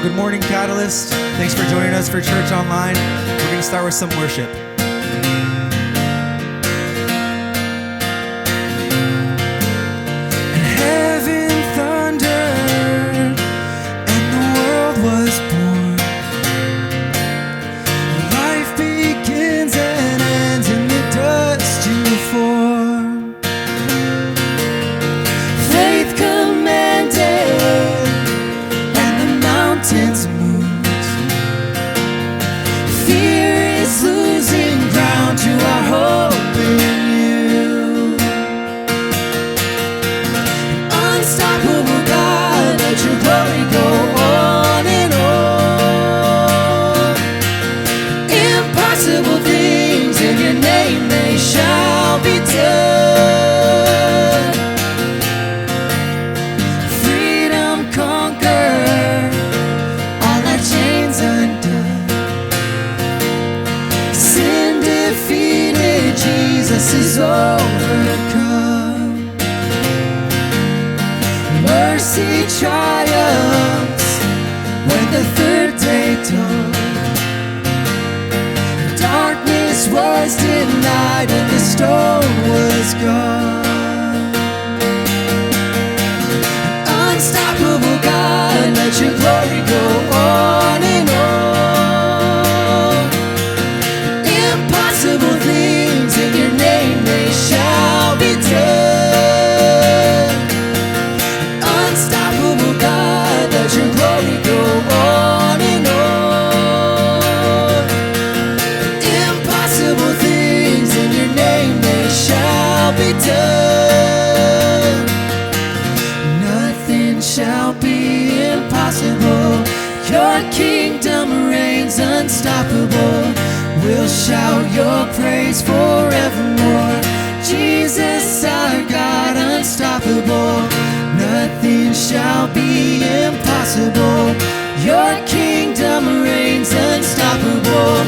Good morning, Catalyst. Thanks for joining us for Church Online. We're going to start with some worship. Heaven thundered and the world was born. Life begins and ends in the dust you form. Faith commanded and the mountains moved. Fear is losing ground to our hope in you. Unstoppable God, let your glory go on and on. Impossible things in your name, they shall be done. Freedom conquer, all our chains undone. Sin defeated, Jesus is overcome. Mercy triumphs when the third day dawned. Darkness was denied and the stone was gone. Unstoppable God, let your glory go on and on. Impossible things in your name, they shall be done. Unstoppable God, let your glory go on and on. Impossible things in your name, they shall be done. Nothing shall be impossible. Your kingdom reigns unstoppable. We'll shout your praise forevermore. Jesus, our God, unstoppable. Nothing shall be impossible. Your kingdom reigns unstoppable.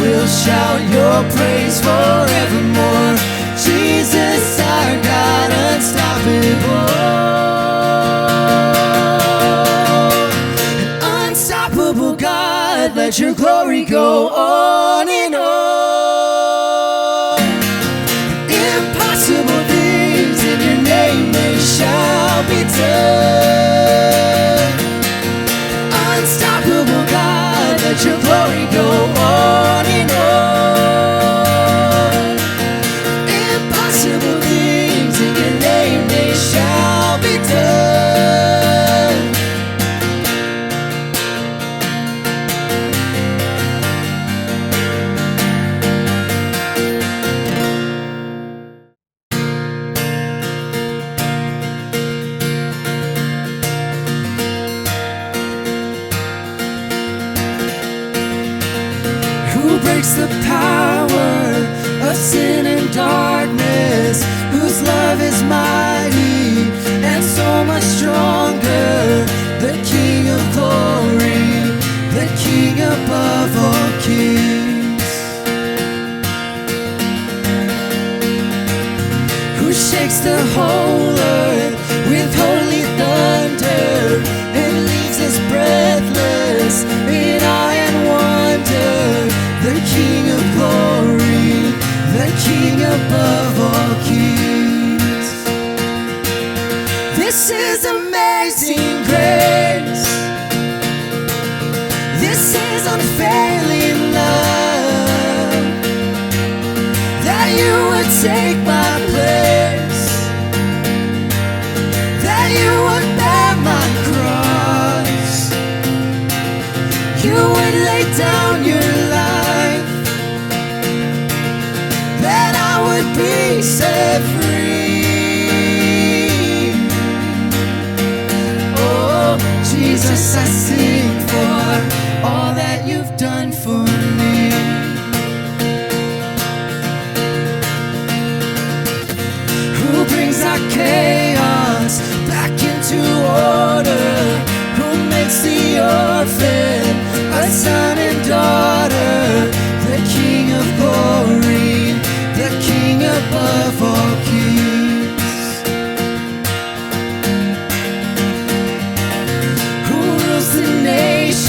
We'll shout your praise forevermore. Jesus, our God, unstoppable. Unstoppable God, let your glory go on and on. Impossible things in your name, they shall be done. Unstoppable God, let your glory go on and on. Impossible things in your name, they shall be done. Who breaks the power of sin and darkness, whose love is mighty and so much stronger, the King of glory, the King above all kings, who shakes the whole earth with holy thunder and leaves us breathless in awe and wonder. The King of glory, the King above all kings. This is amazing grace. This is unfailing love. That you would take my place, that you would bear my cross, you would lay down your life, that I would be set free. Oh, Jesus, I sing for all that you've done for me. Who brings our chaos back into order, who makes the orphan a son and daughter, the King of glory, the King above all kings, who rules the nation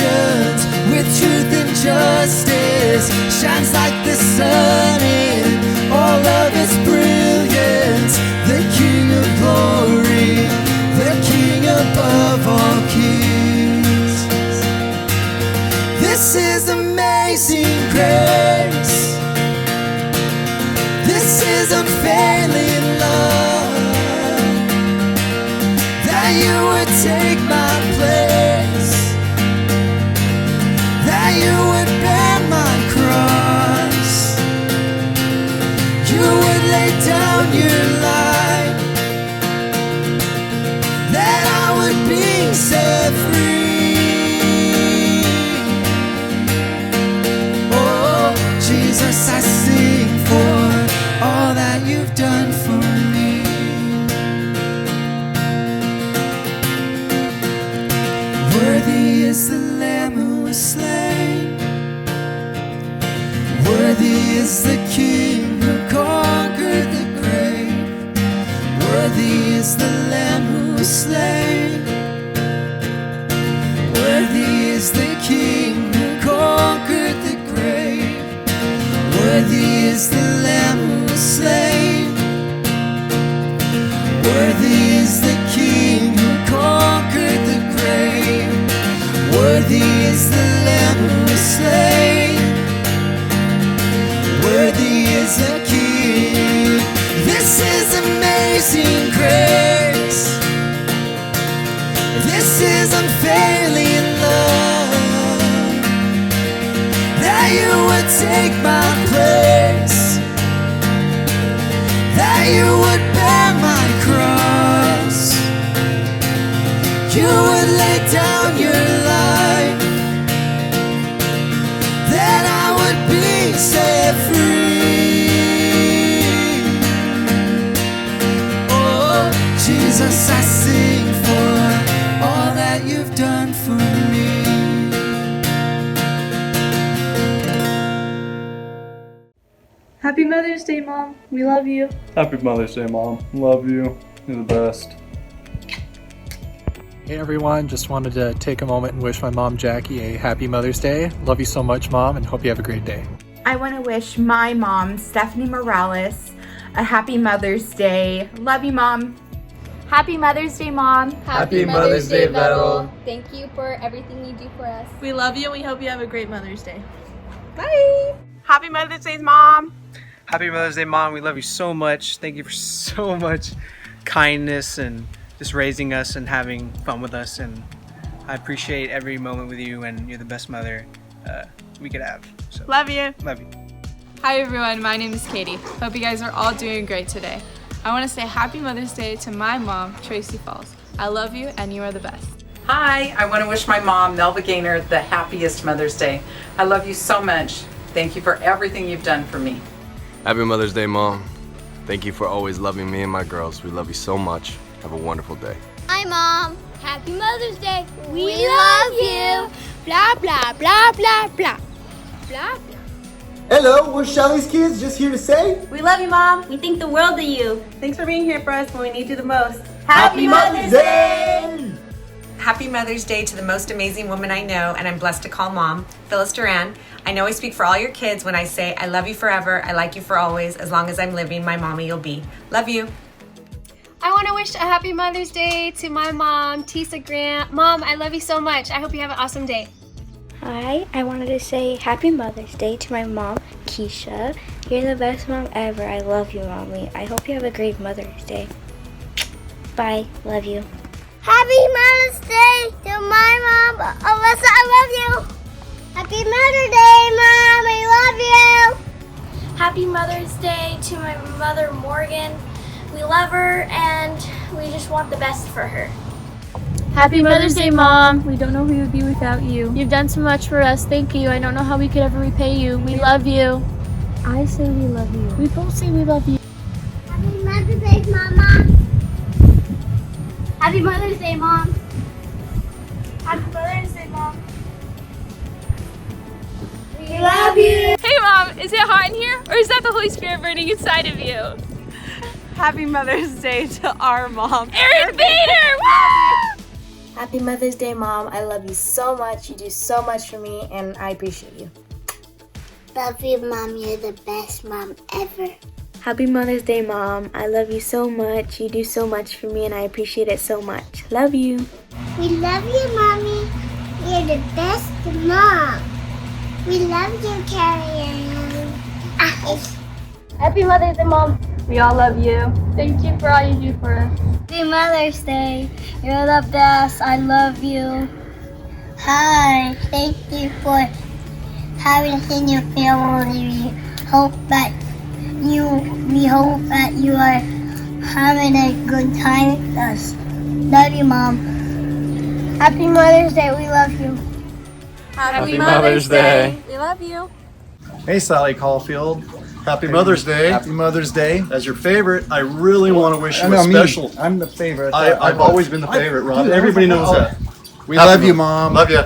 shines like the sun in all of its brilliance. The King of glory, the King above all kings. This is amazing grace. This is unfailing love, that you would take my place, that you would bear my cross, you would lay down your life, that I would be set free. Oh, Jesus, I sing for all that you've done for me. Worthy is the Lamb who was slain. Worthy is the King who conquered the grave. Worthy is the Lamb who was slain. Worthy is the King who conquered the grave. Worthy is the Lamb who was slain. Worthy is the King who conquered the grave. Worthy is the Lamb who was slain. Worthy is the King. This is amazing grace. This is unfailing love, that you would take my place, that you would bear my cross, you would lay down your life, that I would be set free. Oh, Jesus, I sing for all that you've done for me. Happy Mother's Day, Mom. We love you. Happy Mother's Day, Mom. Love you. You're the best. Hey everyone, just wanted to take a moment and wish my mom Jackie a happy Mother's Day. Love you so much, Mom, and hope you have a great day. I want to wish my mom, Stephanie Morales, a happy Mother's Day. Love you, Mom. Happy Mother's Day, Mom. Happy Mother's Day, Vettel. Thank you for everything you do for us. We love you and we hope you have a great Mother's Day. Bye. Happy Mother's Day, Mom. Happy Mother's Day, Mom. We love you so much. Thank you for so much kindness and just raising us and having fun with us. And I appreciate every moment with you, and you're the best mother we could have. So, Love you. Love you. Hi everyone, my name is Katie. Hope you guys are all doing great today. I want to say Happy Mother's Day to my mom, Tracy Falls. I love you and you are the best. Hi, I want to wish my mom, Melva Gaynor, the happiest Mother's Day. I love you so much. Thank you for everything you've done for me. Happy Mother's Day, Mom. Thank you for always loving me and my girls. We love you so much. Have a wonderful day. Hi, Mom. Happy Mother's Day. We love you. Blah, blah, blah, blah, blah. Blah, blah. Hello, we're Shelly's kids, just here to say we love you, Mom. We think the world of you. Thanks for being here for us when we need you the most. Happy Mother's Day! Happy Mother's Day to the most amazing woman I know and I'm blessed to call Mom, Phyllis Duran. I know I speak for all your kids when I say I love you forever, I like you for always, as long as I'm living, my mommy you'll be. Love you. I want to wish a happy Mother's Day to my mom, Tisa Grant. Mom, I love you so much. I hope you have an awesome day. Hi, I wanted to say Happy Mother's Day to my mom, Keisha. You're the best mom ever. I love you, Mommy. I hope you have a great Mother's Day. Bye. Love you. Happy Mother's Day to my mom, Alyssa. I love you. Happy Mother's Day, Mom. I love you. Happy Mother's Day to my mother, Morgan. We love her and we just want the best for her. Happy Mother's Day, Mom. We don't know who we would be without you. You've done so much for us. Thank you. I don't know how we could ever repay you. We love you. I say we love you. We both say we love you. Happy Mother's Day, Mama. Happy Mother's Day, Mom. Happy Mother's Day, Mom. We love you. Hey Mom, is it hot in here or is that the Holy Spirit burning inside of you? Happy Mother's Day to our mom, Erin Bader! Woo! Happy Mother's Day, Mom. I love you so much. You do so much for me, and I appreciate you. Love you, Mom. You're the best mom ever. Happy Mother's Day, Mom. I love you so much. You do so much for me, and I appreciate it so much. Love you. We love you, Mommy. You're the best mom. We love you, Carrie. Happy Mother's Day, Mom. We all love you. Thank you for all you do for us. Happy Mother's Day. You're the best. I love you. Hi. Thank you for having us in your family. We hope that you are having a good time with us. Love you, Mom. Happy Mother's Day. We love you. Happy Mother's Day. We love you. Hey, Sally Caulfield. Happy Mother's Day. Happy Mother's Day. As your favorite, I really want to wish you a special. I'm the favorite. I've always been the favorite, Rob. Everybody knows that. I love you, Mom. Love you.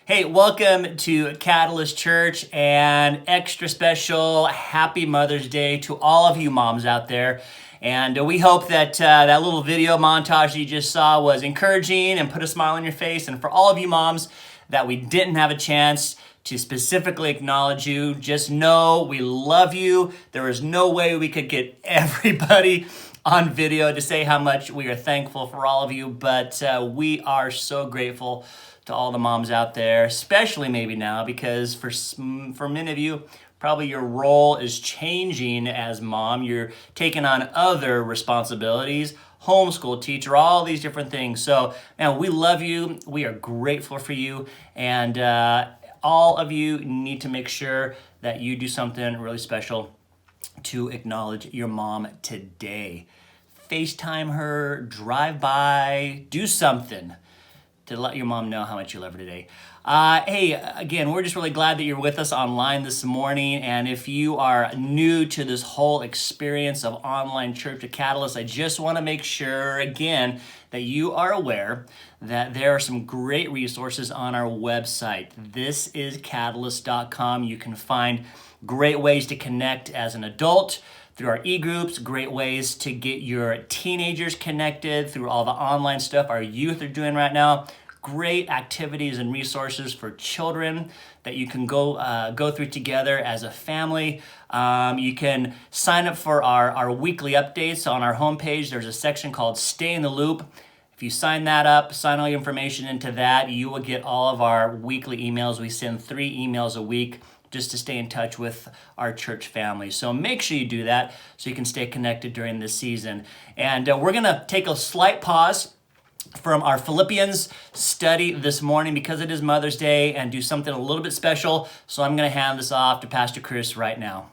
Hey, welcome to Catalyst Church, and extra special Happy Mother's Day to all of you moms out there. And we hope that that little video montage you just saw was encouraging and put a smile on your face. And for all of you moms that we didn't have a chance to specifically acknowledge you, just know we love you. There is no way we could get everybody on video to say how much we are thankful for all of you, but we are so grateful to all the moms out there, especially maybe now, because for many of you, probably your role is changing as mom. You're taking on other responsibilities, homeschool teacher, all these different things. So, man, we love you. We are grateful for you. And all of you need to make sure that you do something really special to acknowledge your mom today. FaceTime her, drive by, do something to let your mom know how much you love her today. Hey, again, we're just really glad that you're with us online this morning. And if you are new to this whole experience of online church at Catalyst, I just want to make sure, again, that you are aware that there are some great resources on our website. Thisiscatalyst.com. You can find great ways to connect as an adult through our e-groups, great ways to get your teenagers connected through all the online stuff our youth are doing right now. Great activities and resources for children that you can go through together as a family. You can sign up for our weekly updates on our homepage. There's a section called Stay in the Loop. If you sign that up, sign all your information into that, you will get all of our weekly emails. We send 3 emails a week just to stay in touch with our church family. So make sure you do that so you can stay connected during this season. And we're going to take a slight pause from our Philippians study this morning because it is Mother's Day and do something a little bit special. So I'm going to hand this off to Pastor Chris right now.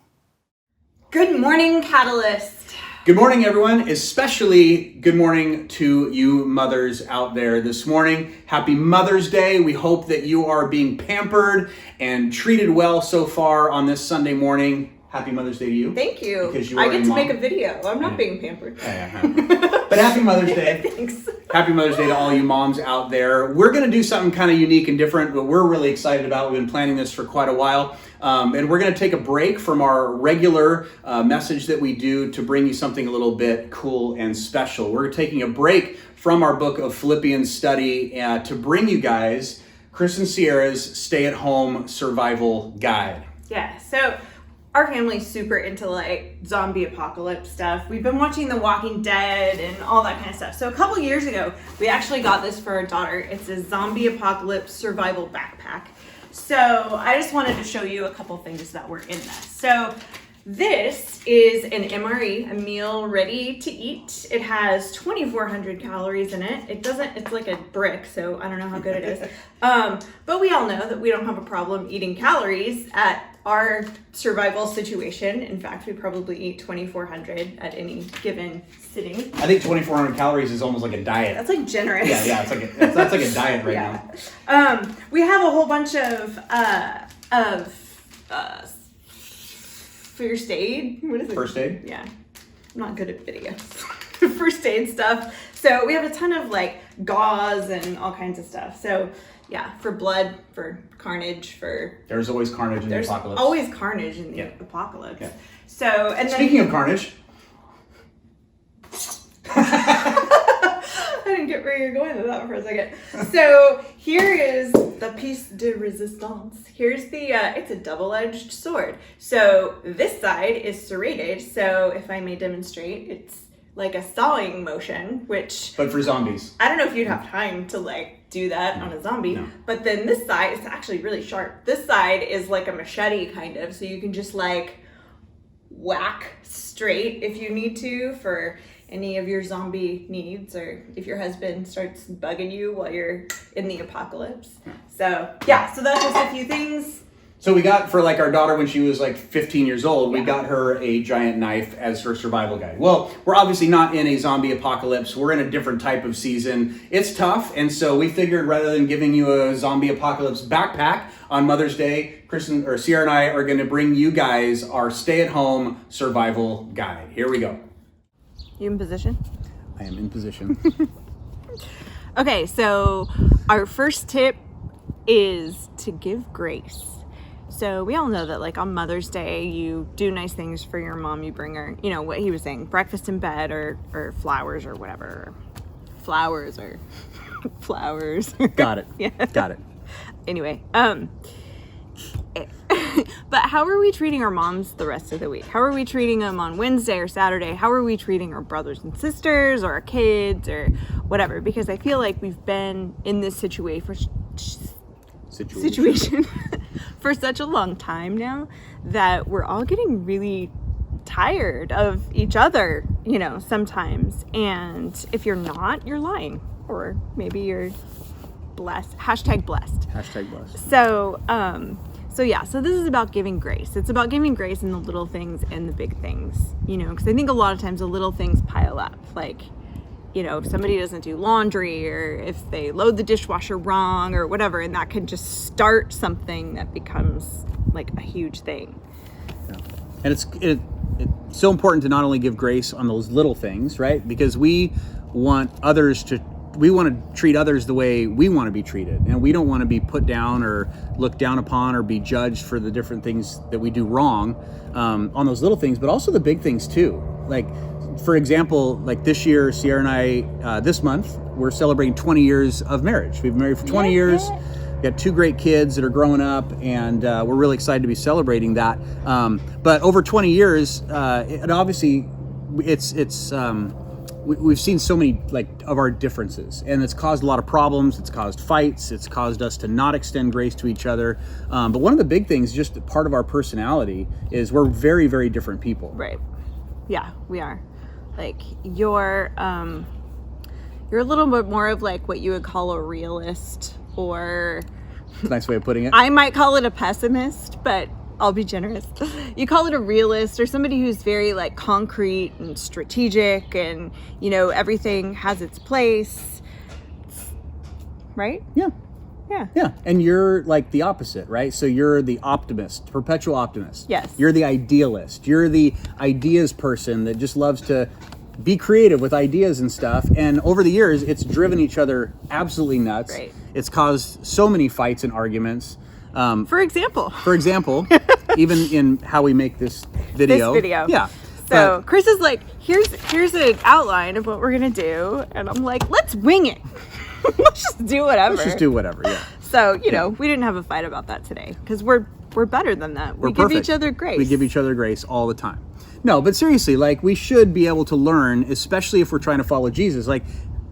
Good morning, Catalyst. Good morning, everyone. Especially good morning to you mothers out there this morning. Happy Mother's Day. We hope that you are being pampered and treated well so far on this Sunday morning. Happy Mother's Day to you. Thank you. Because you I are get a to mom. make a video. I'm not being pampered. But happy Mother's Day. Thanks. Happy Mother's Day to all you moms out there. We're going to do something kind of unique and different, but we're really excited about it. We've been planning this for quite a while. And we're going to take a break from our regular message that we do to bring you something a little bit cool and special. We're taking a break from our book of Philippians study to bring you guys Chris and Sierra's stay-at-home survival guide. Yeah, so our family's super into like zombie apocalypse stuff. We've been watching The Walking Dead and all that kind of stuff. So a couple years ago, we actually got this for our daughter. It's a zombie apocalypse survival backpack. So I just wanted to show you a couple things that were in this. So this is an MRE, a meal ready to eat. It has 2,400 calories in it. It's like a brick, so I don't know how good it is. But we all know that we don't have a problem eating calories at our survival situation. In fact, we probably eat 2,400 at any given sitting. I think 2,400 calories is almost like a diet. That's like generous. Yeah, it's like that's like a diet right now. We have a whole bunch of first aid. What is it? First aid? Yeah. I'm not good at videos. First aid stuff. So we have a ton of like gauze and all kinds of stuff. So yeah, for blood, for carnage, for... There's always carnage in the apocalypse. There's always carnage in the apocalypse. Yeah. So, and then... Speaking of carnage... didn't get where you're going with that for a second. So here is the piece de resistance. Here's the, it's a double-edged sword. So this side is serrated. So if I may demonstrate, it's like a sawing motion, which... But for zombies. I don't know if you'd have time to like do that on a zombie. No. But then this side is actually really sharp. This side is like a machete kind of. So you can just like whack straight if you need to for any of your zombie needs, or if your husband starts bugging you while you're in the apocalypse. So yeah, so that's just a few things. So we got, for like our daughter when she was like 15 years old, we got her a giant knife as her survival guide. Well, we're obviously not in a zombie apocalypse. We're in a different type of season. It's tough, and so we figured rather than giving you a zombie apocalypse backpack on Mother's Day, Sierra and I are going to bring you guys our stay-at-home survival guide. Here we go. You in position? I am in position. Okay, so our first tip is to give grace. So we all know that like on Mother's Day, you do nice things for your mom. You bring her, you know, what he was saying, breakfast in bed or flowers or whatever. Flowers. Got it. Yeah. Got it. Anyway, but how are we treating our moms the rest of the week? How are we treating them on Wednesday or Saturday? How are we treating our brothers and sisters or our kids or whatever? Because I feel like we've been in this situation for such a long time now that we're all getting really tired of each other, you know, sometimes. And if you're not, you're lying, or maybe you're blessed. Hashtag blessed. Hashtag blessed. So this is about giving grace. It's about giving grace in the little things and the big things, you know, because I think a lot of times the little things pile up. Like, you know, if somebody doesn't do laundry, or if they load the dishwasher wrong or whatever, and that can just start something that becomes like a huge thing. Yeah. And it's so important to not only give grace on those little things, right? Because we want to treat others the way we want to be treated, and we don't want to be put down or looked down upon or be judged for the different things that we do wrong on those little things, but also the big things too. Like, for example, like this year, Sierra and I, this month, we're celebrating 20 years of marriage. We've been married for 20 years. We've got 2 great kids that are growing up, and we're really excited to be celebrating that. But over 20 years, and obviously, we've seen so many of our differences, and it's caused a lot of problems. It's caused fights. It's caused us to not extend grace to each other. But one of the big things, just part of our personality, is we're very, very different people. Right. Yeah, we are. Like you're a little bit more of like what you would call a realist, or nice way of putting it. I might call it a pessimist, but I'll be generous. You call it a realist, or somebody who's very like concrete and strategic, and you know, everything has its place. Right? Yeah. Yeah. Yeah. And you're like the opposite, right? So you're the optimist, perpetual optimist. Yes. You're the idealist. You're the ideas person that just loves to be creative with ideas and stuff. And over the years, it's driven each other absolutely nuts. Right. It's caused so many fights and arguments. For example, even in how we make this video. Yeah. So Chris is like, here's an outline of what we're gonna do, and I'm like, let's wing it. Let's just do whatever. Yeah. So, you know, we didn't have a fight about that today, because we're better than that. We give each other grace. We give each other grace all the time. No, but seriously, like, we should be able to learn, especially if we're trying to follow Jesus. Like,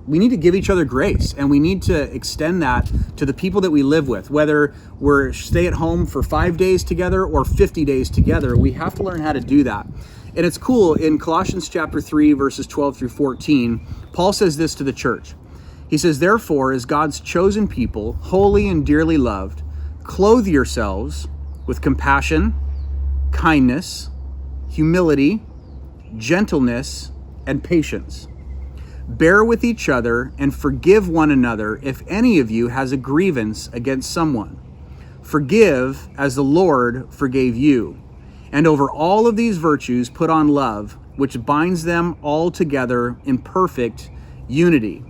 we need to give each other grace, and we need to extend that to the people that we live with. Whether we're stay at home for 5 days together or 50 days together, we have to learn how to do that. And it's cool, in Colossians chapter 3, verses 12 through 14, Paul says this to the church. He says, "Therefore, as God's chosen people, holy and dearly loved, clothe yourselves with compassion, kindness, humility, gentleness, and patience. Bear with each other and forgive one another if any of you has a grievance against someone. Forgive as the Lord forgave you. And over all of these virtues put on love, which binds them all together in perfect unity."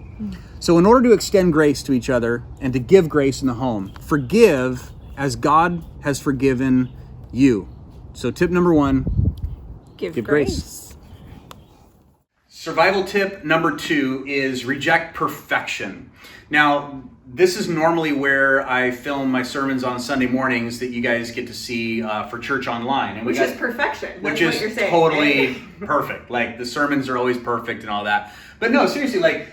So in order to extend grace to each other and to give grace in the home, forgive as God has forgiven you. So tip number 1, give grace. Survival tip number 2 is reject perfection. Now, this is normally where I film my sermons on Sunday mornings that you guys get to see for church online. And which is perfection. That's which what is you're saying, totally right? perfect. Like the sermons are always perfect and all that. But no, seriously, like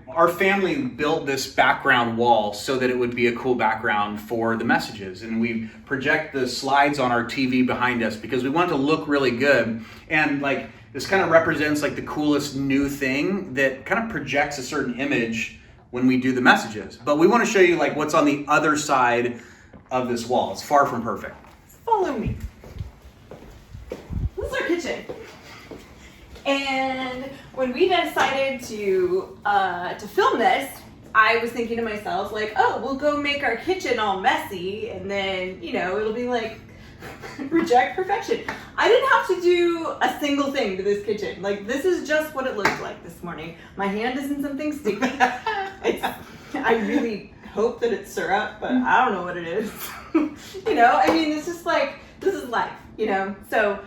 our family built this background wall so that it would be a cool background for the messages. And we project the slides on our TV behind us because we want it to look really good. And like this kind of represents like the coolest new thing that kind of projects a certain image when we do the messages. But we want to show you like what's on the other side of this wall. It's far from perfect. Follow me. This is our kitchen. And when we decided to film this, I was thinking to myself like, oh, we'll go make our kitchen all messy and then, you know, it'll be like reject perfection. I didn't have to do a single thing to this kitchen. Like, this is just what it looks like this morning. My hand is in something sticky. I really hope that it's syrup, but I don't know what it is. You know, I mean, it's just like, this is life, you know? So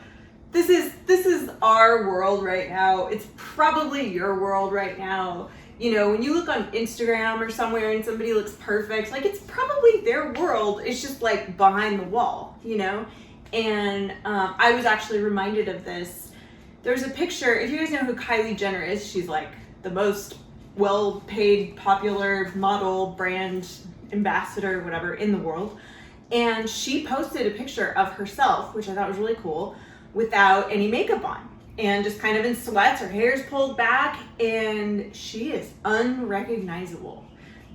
this is our world right now. It's probably your world right now. You know, when you look on Instagram or somewhere and somebody looks perfect, like it's probably their world. It's just like behind the wall, you know? And I was actually reminded of this. There's a picture, if you guys know who Kylie Jenner is, she's like the most well-paid, popular model, brand ambassador, whatever, in the world. And she posted a picture of herself, which I thought was really cool, without any makeup on. And just kind of in sweats, her hair's pulled back, and she is unrecognizable.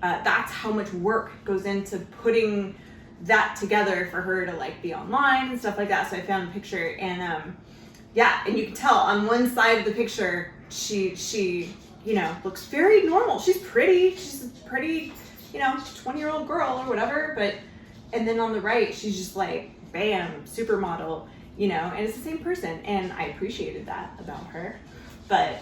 That's how much work goes into putting that together for her to like be online and stuff like that. So I found a picture, and yeah, and you can tell on one side of the picture, she you know, looks very normal. She's pretty. She's a pretty, you know, 20-year-old girl or whatever. But and then on the right, she's just like, bam, supermodel. You know, and it's the same person, and I appreciated that about her. But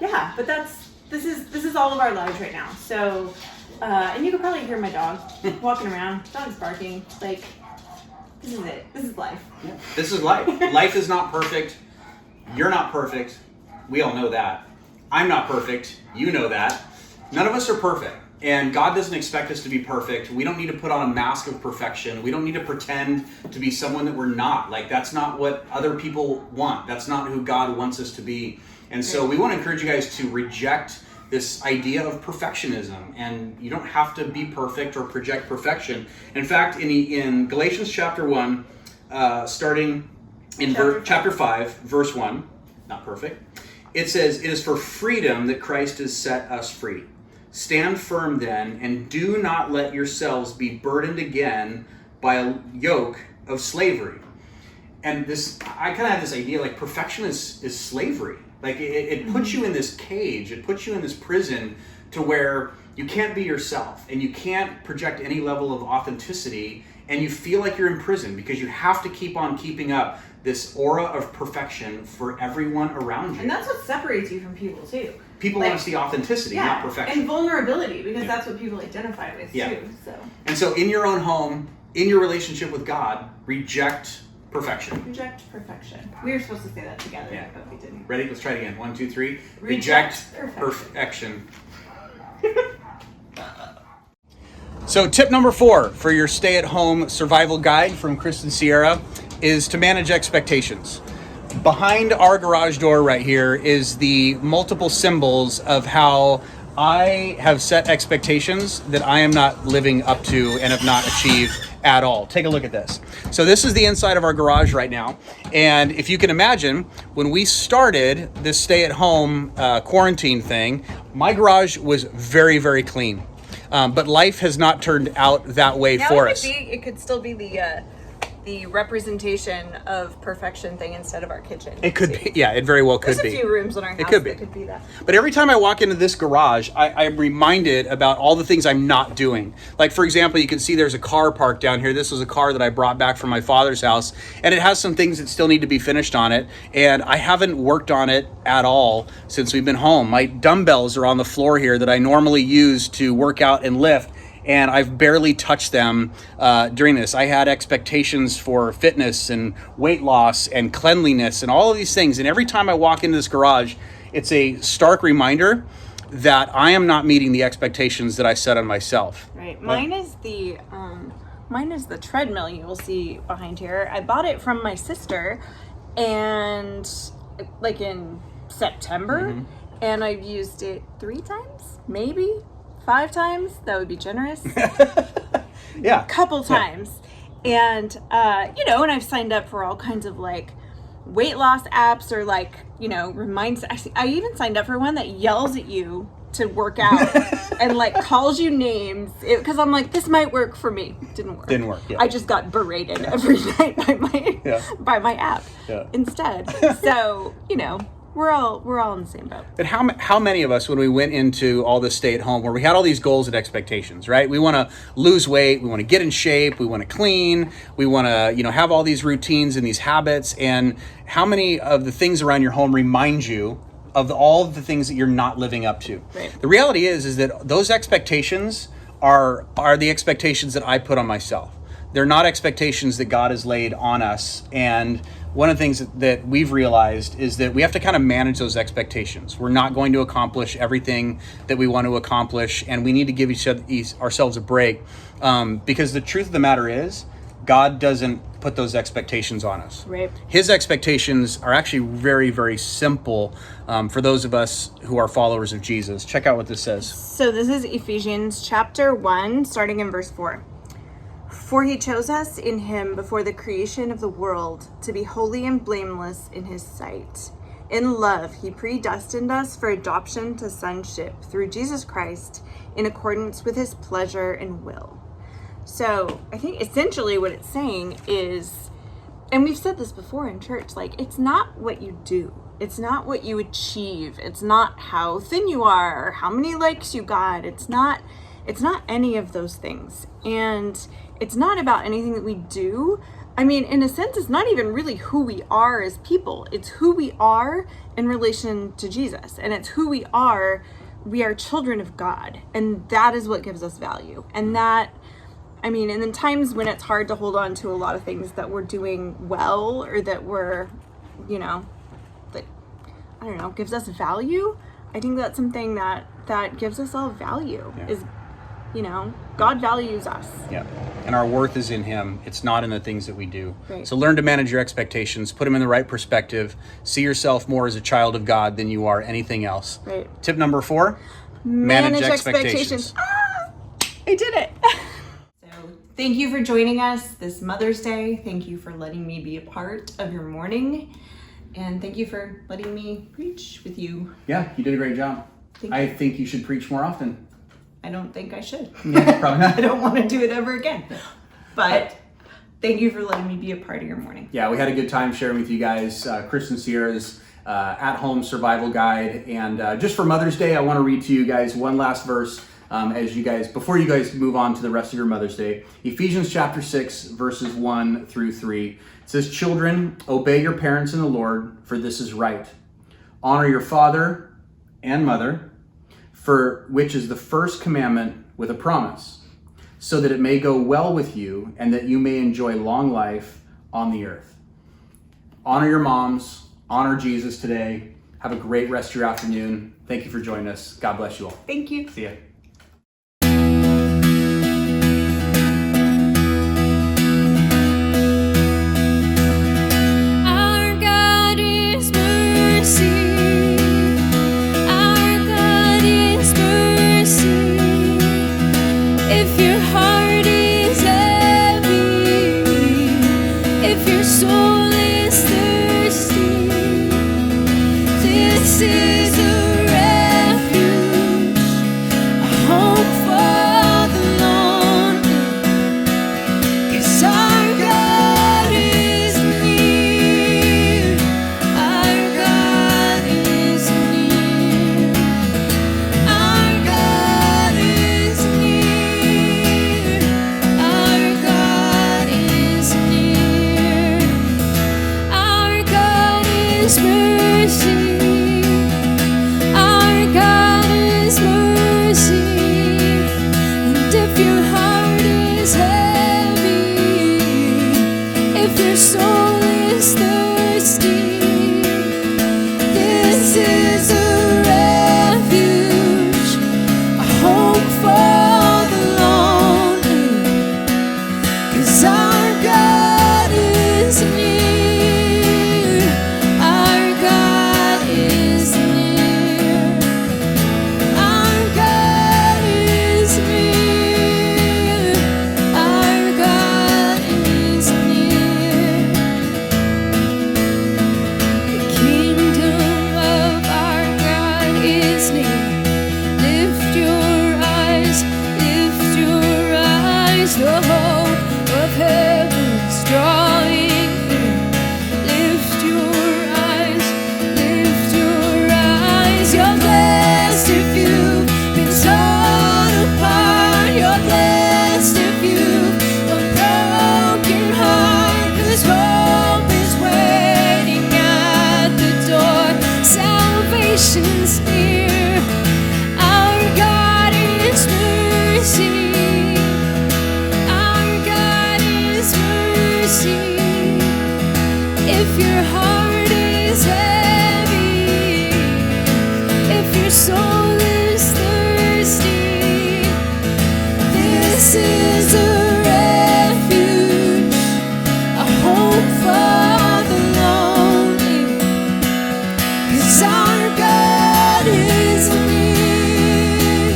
yeah, but this is all of our lives right now. So, and you can probably hear my dog walking around. Dog's barking. Like, this is it. This is life. Yeah. This is life. Life is not perfect. You're not perfect. We all know that. I'm not perfect. You know that. None of us are perfect. And God doesn't expect us to be perfect. We don't need to put on a mask of perfection. We don't need to pretend to be someone that we're not. Like, that's not what other people want. That's not who God wants us to be. And so we want to encourage you guys to reject this idea of perfectionism. And you don't have to be perfect or project perfection. In fact, in Galatians chapter 1, starting in chapter 5, verse 1, not perfect, it says, "It is for freedom that Christ has set us free. Stand firm then, and do not let yourselves be burdened again by a yoke of slavery." And this, I kind of have this idea, like perfection is slavery. Like it puts you in this cage, it puts you in this prison to where you can't be yourself, and you can't project any level of authenticity, and you feel like you're in prison because you have to keep on keeping up this aura of perfection for everyone around you. And that's what separates you from people too. People want to see authenticity, not perfection. And vulnerability, because that's what people identify with too. So. And so in your own home, in your relationship with God, reject perfection. Reject perfection. We were supposed to say that together, but we didn't. Ready? Let's try it again. 1, 2, 3. Reject perfection. So tip number 4 for your stay-at-home survival guide from Chris and Sierra is to manage expectations. Behind our garage door right here is the multiple symbols of how I have set expectations that I am not living up to and have not achieved at all. Take a look at this. So this is the inside of our garage right now. And if you can imagine, when we started this stay-at-home quarantine thing, my garage was very, very clean. But life has not turned out that way for us. It could still be the representation of perfection thing instead of our kitchen. It could be, yeah, it very well could be. There's a few rooms in our house that could be that. But every time I walk into this garage, I'm reminded about all the things I'm not doing. Like, for example, you can see there's a car parked down here. This was a car that I brought back from my father's house, and it has some things that still need to be finished on it, and I haven't worked on it at all since we've been home. My dumbbells are on the floor here that I normally use to work out and lift, and I've barely touched them during this. I had expectations for fitness and weight loss and cleanliness and all of these things. And every time I walk into this garage, it's a stark reminder that I am not meeting the expectations that I set on myself. Right. Mine is the treadmill you will see behind here. I bought it from my sister, and like in September, and I've used it 3 times, maybe 5 times. That would be generous. Yeah. A couple times. And, you know, and I've signed up for all kinds of like weight loss apps or like, you know, I even signed up for one that yells at you to work out and like calls you names, because I'm like, this might work for me. Didn't work. Yeah. I just got berated every night by my app instead. So, you know, we're all in the same boat. But how many of us, when we went into all this stay at home, where we had all these goals and expectations, right? We want to lose weight, we want to get in shape, we want to clean, we want to, you know, have all these routines and these habits. And how many of the things around your home remind you of all of the things that you're not living up to? Right. The reality is that those expectations are the expectations that I put on myself. They're not expectations that God has laid on us. And one of the things that we've realized is that we have to kind of manage those expectations. We're not going to accomplish everything that we want to accomplish, and we need to give ourselves a break, because the truth of the matter is, God doesn't put those expectations on us. Right. His expectations are actually very, very simple for those of us who are followers of Jesus. Check out what this says. So this is Ephesians chapter 1, starting in verse 4. For he chose us in him before the creation of the world to be holy and blameless in his sight. In love, he predestined us for adoption to sonship through Jesus Christ in accordance with his pleasure and will. So I think essentially what it's saying is, and we've said this before in church, like, it's not what you do. It's not what you achieve. It's not how thin you are or how many likes you got. It's not any of those things. And it's not about anything that we do. I mean, in a sense, it's not even really who we are as people. It's who we are in relation to Jesus. And it's who we are. We are children of God. And that is what gives us value. And that, I mean, and in times when it's hard to hold on to a lot of things that we're doing well, or that we're, you know, that, I don't know, gives us value. I think that's something that gives us all value is, you know, God values us. Yeah. And our worth is in him. It's not in the things that we do. Right. So learn to manage your expectations, put them in the right perspective, see yourself more as a child of God than you are anything else. Right. Tip number 4, manage expectations. Ah, I did it. So thank you for joining us this Mother's Day. Thank you for letting me be a part of your morning. And thank you for letting me preach with you. Yeah, you did a great job. I think you should preach more often. I don't think I should. Yeah, probably not. I don't want to do it ever again. But thank you for letting me be a part of your morning. Yeah, we had a good time sharing with you guys Chris and Sierra's at-home survival guide. And just for Mother's Day, I want to read to you guys one last verse before you guys move on to the rest of your Mother's Day. Ephesians chapter 6, verses 1 through 3. It says, "Children, obey your parents in the Lord, for this is right. Honor your father and mother, for which is the first commandment with a promise, so that it may go well with you and that you may enjoy long life on the earth." Honor your moms, honor Jesus today. Have a great rest of your afternoon. Thank you for joining us. God bless you all. Thank you. See ya. Soul is thirsty. This is a If your heart is heavy, if your soul is thirsty, this is a refuge, a home for the lonely. 'Cause our God is near,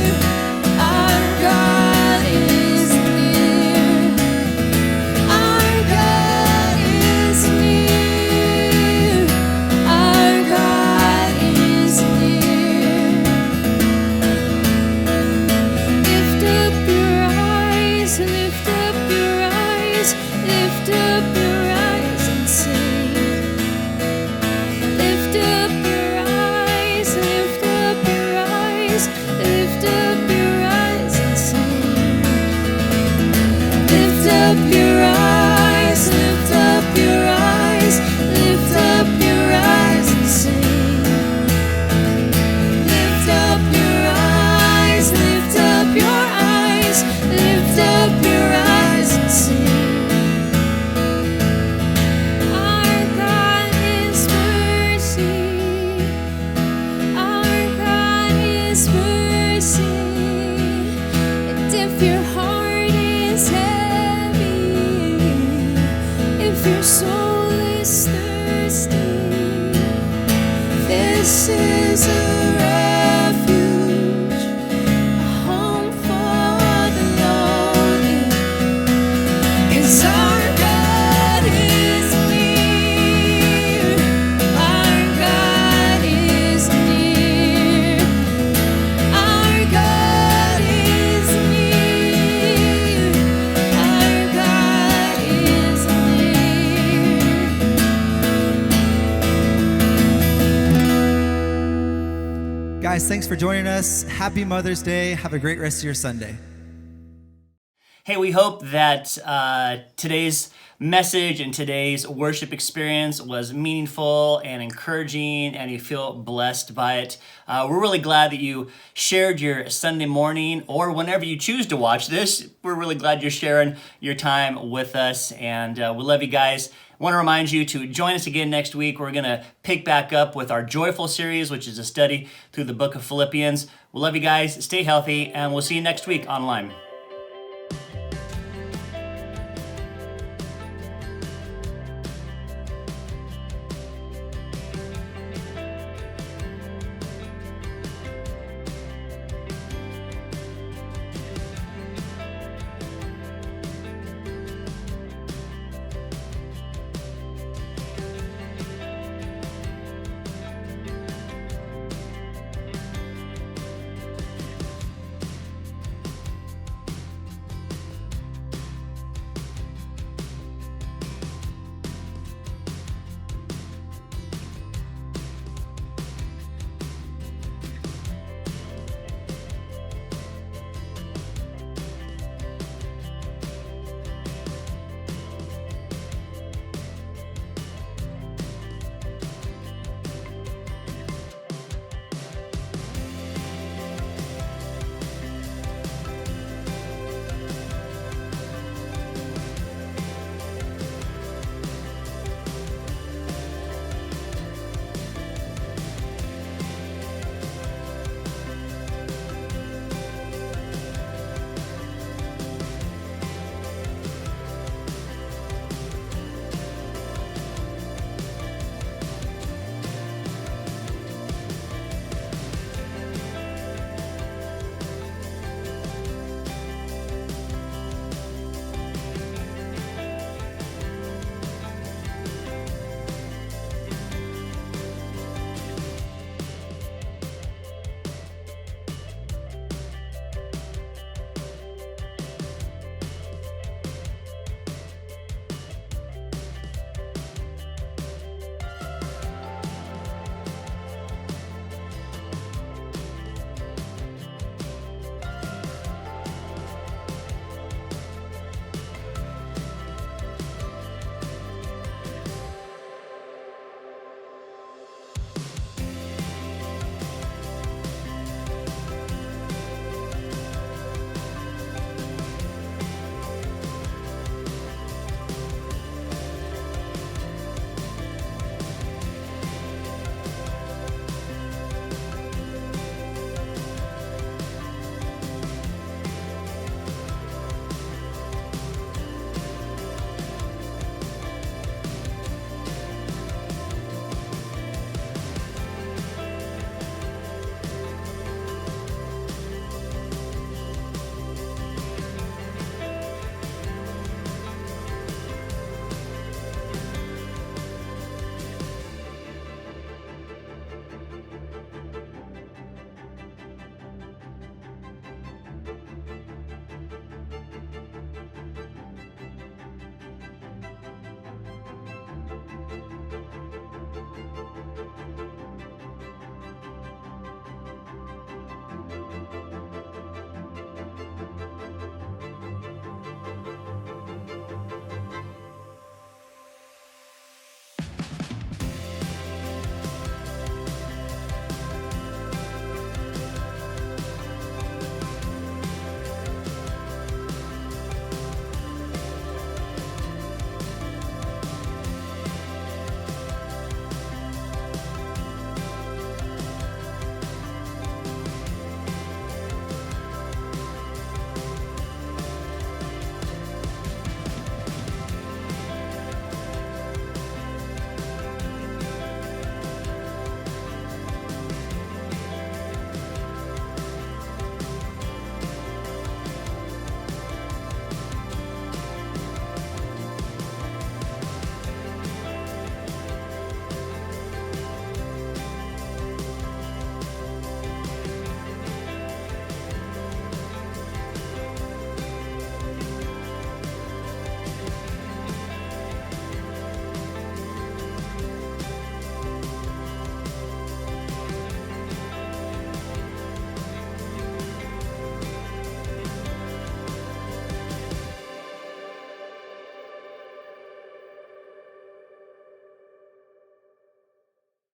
our God is near, our God is near, our God is near. Lift up your eyes, lift up your eyes, lift up your eyes and sing. Lift up your eyes, lift up your eyes, lift up your eyes and sing. Lift up your eyes, lift up your eyes, lift up your eyes and sing. Lift up your eyes, lift up your eyes, lift up your eyes and sing. Our God is mercy, our God is mercy. And if your heart is heavy, if your soul is thirsty, this is a refuge, a home for the lonely. 'Cause our God is near, our God is near, our God is near, our God is near. Guys, thanks for joining us. Happy Mother's Day. Have a great rest of your Sunday. Hey, we hope that today's message and today's worship experience was meaningful and encouraging, and you feel blessed by it. We're really glad that you shared your Sunday morning, or whenever you choose to watch this. We're really glad you're sharing your time with us, and we love you guys. I want to remind you to join us again next week. We're going to pick back up with our Joyful series, which is a study through the book of Philippians. We love you guys. Stay healthy, and we'll see you next week online.